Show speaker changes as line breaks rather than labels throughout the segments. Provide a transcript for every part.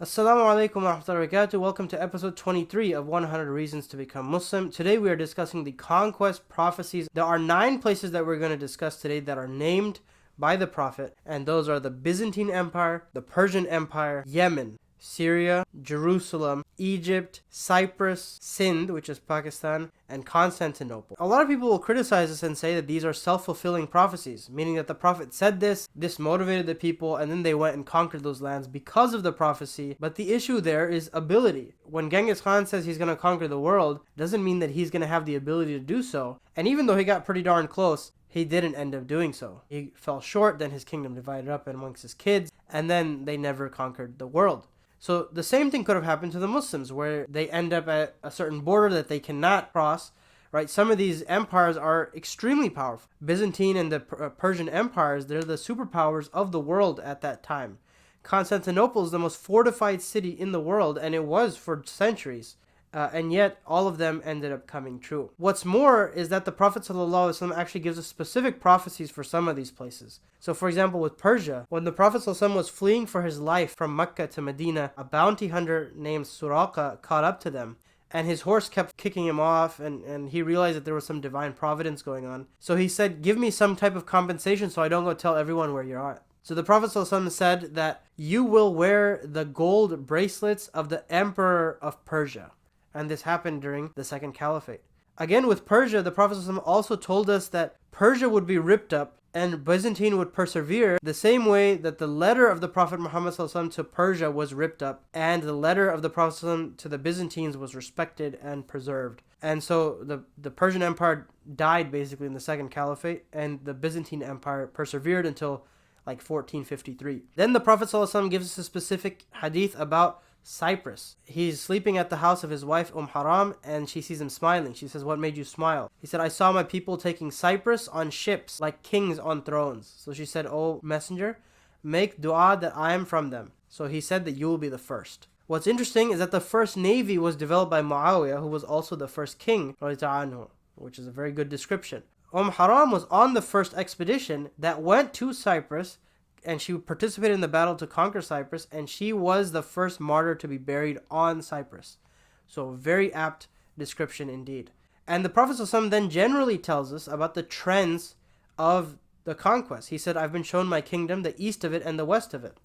Assalamu alaikum wa rahmatullahi wa barakatuh. Welcome to episode 23 of 100 Reasons to Become Muslim. Today we are discussing the conquest prophecies. There are 9 places that we're going to discuss today that are named by the Prophet, and those are the Byzantine Empire, the Persian Empire, Yemen, Syria, Jerusalem, Egypt, Cyprus, Sindh, which is Pakistan, and Constantinople. A lot of people will criticize this and say that these are self-fulfilling prophecies, meaning that the Prophet said this motivated the people, and then they went and conquered those lands because of the prophecy. But the issue there is ability. When Genghis Khan says he's going to conquer the world, doesn't mean that he's going to have the ability to do so. And even though he got pretty darn close, he didn't end up doing so. He fell short, then his kingdom divided up amongst his kids, and then they never conquered the world. So the same thing could have happened to the Muslims, where they end up at a certain border that they cannot cross, right? Some of these empires are extremely powerful. Byzantine and the Persian empires, they're the superpowers of the world at that time. Constantinople is the most fortified city in the world, and it was for centuries. And yet, all of them ended up coming true. What's more is that the Prophet ﷺ actually gives us specific prophecies for some of these places. So, for example, with Persia, when the Prophet ﷺ was fleeing for his life from Mecca to Medina, a bounty hunter named Suraqa caught up to them. And his horse kept kicking him off, and he realized that there was some divine providence going on. So he said, give me some type of compensation so I don't go tell everyone where you're at. So the Prophet ﷺ said that you will wear the gold bracelets of the Emperor of Persia. And this happened during the Second Caliphate. Again, with Persia, the Prophet ﷺ also told us that Persia would be ripped up and Byzantine would persevere the same way that the letter of the Prophet Muhammad ﷺ to Persia was ripped up and the letter of the Prophet ﷺ to the Byzantines was respected and preserved. And so the Persian Empire died basically in the Second Caliphate, and the Byzantine Empire persevered until like 1453. Then the Prophet ﷺ gives us a specific hadith about Cyprus. He's sleeping at the house of his wife Haram, and she sees him smiling. She says, "What made you smile?" He said, "I saw my people taking Cyprus on ships like kings on thrones." So she said, "O messenger, make dua that I am from them." So he said that you will be the first. What's interesting is that the first navy was developed by Muawiyah, who was also the first king, which is a very good description. Haram was on the first expedition that went to Cyprus, and she participated in the battle to conquer Cyprus, and she was the first martyr to be buried on Cyprus. So very apt description indeed. And the Prophet ﷺ then generally tells us about the trends of the conquest. He said, "I've been shown my kingdom, the east of it and the west of it."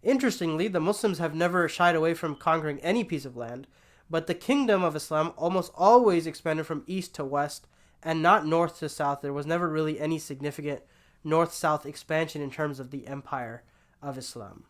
Interestingly, the Muslims have never shied away from conquering any piece of land, but the kingdom of Islam almost always expanded from east to west and not north to south. There was never really any significant north-south expansion in terms of the empire of Islam.